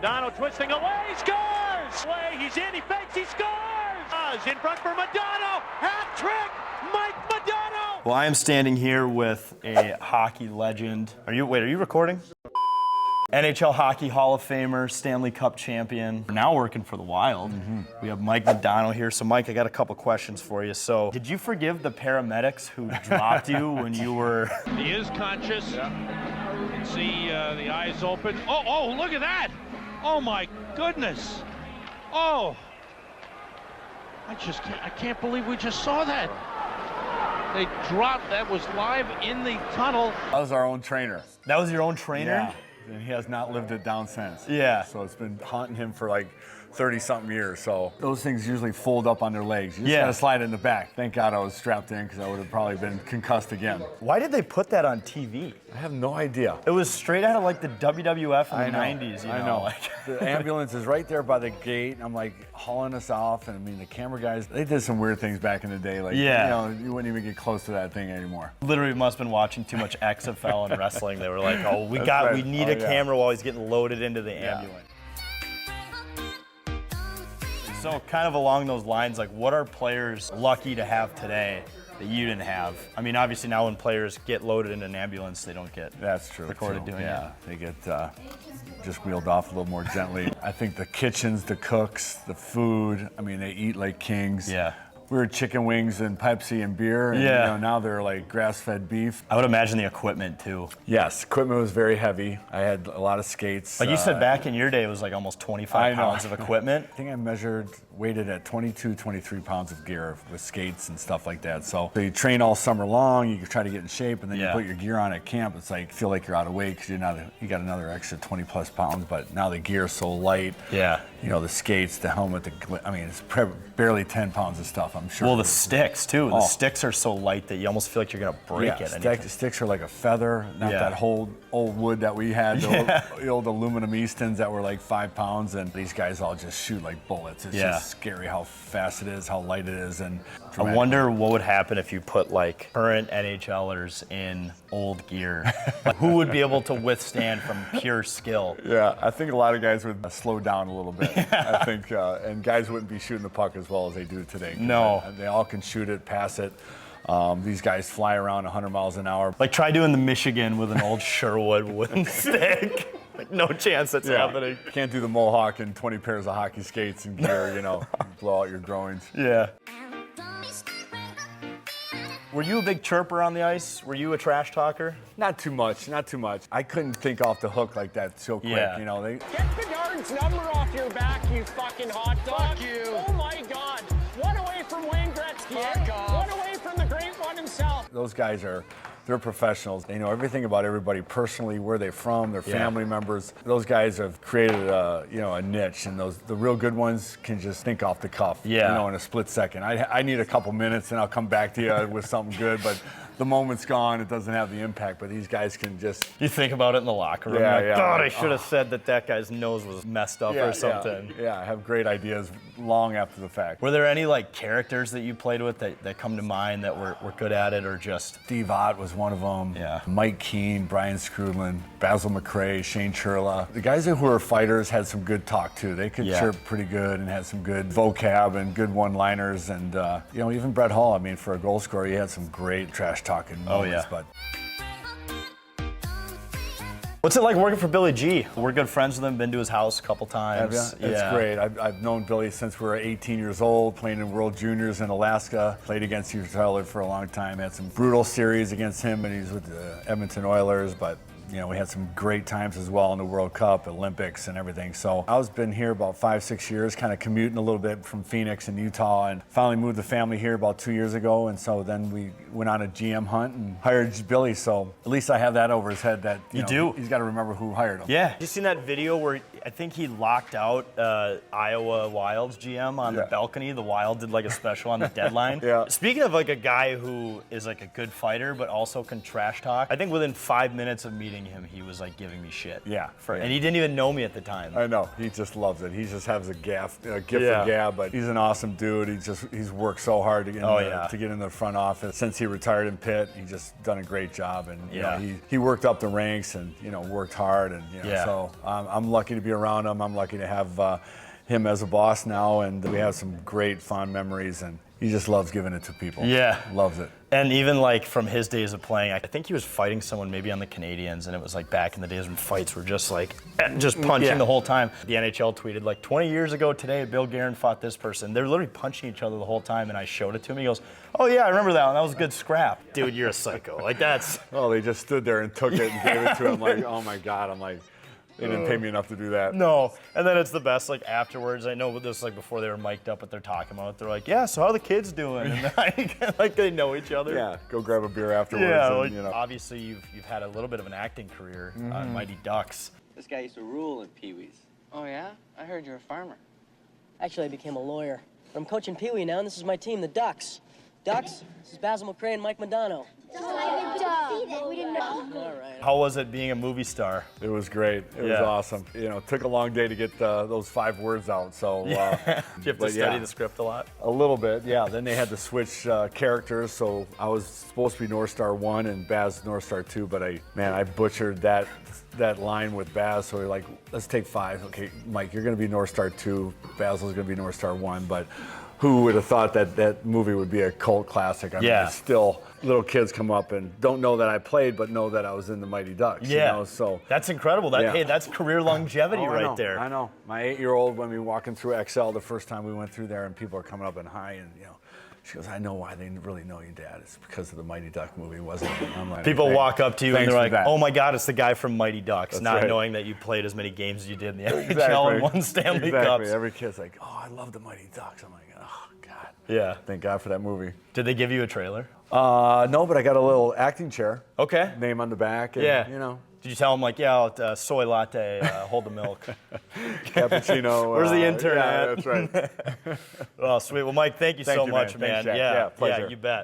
Modano twisting away, scores! Away, he's in, he fakes, he scores! In front for Modano, hat trick, Mike Modano! Well, I am standing here with a hockey legend. Are you recording? NHL Hockey Hall of Famer, Stanley Cup champion, now working for the Wild. We have Mike Modano here. So Mike, I got a couple questions for you. So did you forgive the paramedics who dropped you when you were... He is conscious. Yeah. You can see the eyes open. Oh, look at that! Oh my goodness! Oh! I can't believe we just saw that. They dropped, that was live in the tunnel. That was our own trainer. That was your own trainer? Yeah, and he has not lived it down since. Yeah. So it's been haunting him for like 30-something years. So those things usually fold up on their legs. You just gotta slide it in the back. Thank God I was strapped in because I would have probably been concussed again. Why did they put that on TV? I have no idea. It was straight out of like the WWF in the 90s, you know? I know. Like. The ambulance is right there by the gate. I'm like hauling us off, and I mean the camera guys, they did some weird things back in the day. Like, you wouldn't even get close to that thing anymore. Literally must have been watching too much XFL and wrestling. They were like, oh, we need a camera while he's getting loaded into the ambulance. So kind of along those lines, like what are players lucky to have today that you didn't have? I mean, obviously now when players get loaded in an ambulance, they don't get recorded doing it. They get just wheeled off a little more gently. I think the kitchens, the cooks, the food, I mean, they eat like kings. Yeah. We were chicken wings and Pepsi and beer, and you know, now they're like grass-fed beef. I would imagine the equipment too. Yes, equipment was very heavy. I had a lot of skates. Like you said back in your day, it was like almost 25 pounds of equipment. I think I weighted at 22, 23 pounds of gear with skates and stuff like that. So you train all summer long, you try to get in shape, and then you put your gear on at camp. It's like, feel like you're out of weight because you got another extra 20 plus pounds, but now the gear's so light. Yeah. You know, the skates, the helmet, I mean, it's barely 10 pounds of stuff, I'm sure. Well, the sticks too. The sticks are so light that you almost feel like you're gonna break it. Sticks are like a feather, not that whole old wood that we had, the old aluminum Eastons that were like 5 pounds, and these guys all just shoot like bullets. It's just scary how fast it is, how light it is, and dramatic. I wonder what would happen if you put like current NHLers in old gear. Like, who would be able to withstand from pure skill? Yeah, I think a lot of guys would slow down a little bit. I think, and guys wouldn't be shooting the puck as well as they do today. No. They all can shoot it, pass it. These guys fly around 100 miles an hour. Like try doing the Michigan with an old Sherwood wooden stick. Like no chance that's happening. Can't do the Mohawk in 20 pairs of hockey skates and gear, you know, blow out your groins. Yeah. Were you a big chirper on the ice? Were you a trash talker? Not too much, not too much. I couldn't think off the hook like that so quick, you know. Get Bedard's number off your back, you fucking hot dog. Fuck you. Oh my God. One away from Wayne Gretzky. One away from the great one himself. Those guys they're professionals. They know everything about everybody personally, where they're from, their family members. Those guys have created a niche, and the real good ones can just think off the cuff, you know, in a split second. I need a couple minutes and I'll come back to you with something good, but the moment's gone, it doesn't have the impact, but these guys can just... You think about it in the locker room, God, I should have said that guy's nose was messed up or something. Yeah, I have great ideas long after the fact. Were there any like characters that you played with that come to mind that were good at it, or just... Steve Ott was one of them. Yeah. Mike Keane, Brian Skrudland, Basil McRae, Shane Churla. The guys who were fighters had some good talk too. They could chirp pretty good and had some good vocab and good one-liners, and you know, even Brett Hall, I mean, for a goal scorer, he had some great trash talking moments. But what's it like working for Billy G? We're good friends with him, been to his house a couple times. It's great. I've known Billy since we were 18 years old, playing in World Juniors in Alaska. Played against each other for a long time. Had some brutal series against him, and he's with the Edmonton Oilers, but you know, we had some great times as well in the World Cup, Olympics, and everything. So I was been here about 5-6 years, kind of commuting a little bit from Phoenix and Utah, and finally moved the family here about 2 years ago. And so then we went on a GM hunt and hired Billy. So at least I have that over his head that you know, he's got to remember who hired him. Yeah. You seen that video where I think he locked out Iowa Wild's GM on the balcony? The Wild did like a special on the deadline. Speaking of like a guy who is like a good fighter but also can trash talk, I think within 5 minutes of meeting him, he was like giving me shit. And he didn't even know me at the time. I know. He just loves it. He just has a gift for gab, but he's an awesome dude. He's worked so hard to get in the front office. Since he retired in Pitt, he just done a great job, and you know, he worked up the ranks and, you know, worked hard, and you know, so I'm lucky to be around him. I'm lucky to have him as a boss now, and we have some great fond memories, and he just loves giving it to people. Yeah. Loves it. And even like from his days of playing, I think he was fighting someone maybe on the Canadiens, and it was like back in the days when fights were just like, just punching the whole time. The NHL tweeted like 20 years ago today, Bill Guerin fought this person. They're literally punching each other the whole time, and I showed it to him. He goes, oh yeah, I remember that one. That was a good scrap. Dude, you're a psycho. Like that's. Oh, they just stood there and took it and gave it to him. Like, oh my God. I'm like, they didn't pay me enough to do that. No, and then it's the best, like, afterwards. I know this, like, before they were mic'd up, what they're talking about. They're like, yeah, so how are the kids doing? And, like, they know each other. Yeah, go grab a beer afterwards. Yeah, and, like, you know. obviously you've had a little bit of an acting career on Mighty Ducks. This guy used to rule in Pee Wee's. Oh, yeah? I heard you're a farmer. Actually, I became a lawyer. But I'm coaching Pee Wee now, and this is my team, the Ducks. Ducks, this is Basil McRae and Mike Modano. We didn't know. All right. How was it being a movie star? It was great. It was awesome. You know, it took a long day to get those 5 words out. So Did you have to study the script a lot? A little bit, yeah. Then they had to switch characters. So I was supposed to be North Star 1 and Baz North Star 2, but I butchered that line with Baz. So we're like, let's take 5. Okay, Mike, you're going to be North Star 2. Basil's going to be North Star 1. But who would have thought that movie would be a cult classic? I mean, it's still little kids come up and don't know that I played, but know that I was in the Mighty Ducks. Yeah. You know? So that's incredible. Hey, that's career longevity right there. I know. My 8-year-old, when we were walking through XL the first time we went through there, and people are coming up and hi, and she goes, I know why they really know you, Dad. It's because of the Mighty Duck movie, wasn't it? I'm like, people walk up to you and they're like, that. oh my God, it's the guy from Mighty Ducks, That's not right. knowing that you played as many games as you did in the NHL and won Stanley Cups. Every kid's like, oh, I love the Mighty Ducks. I'm like, oh, God. Yeah. Thank God for that movie. Did they give you a trailer? No, but I got a little acting chair. Okay. Name on the back. And, you know. Did you tell them like, soy latte, hold the milk? Cappuccino. Where's the intern at? That's right. Oh, sweet. Well, Mike, thank you so much, man. Thanks, Jack. Yeah, pleasure. you bet.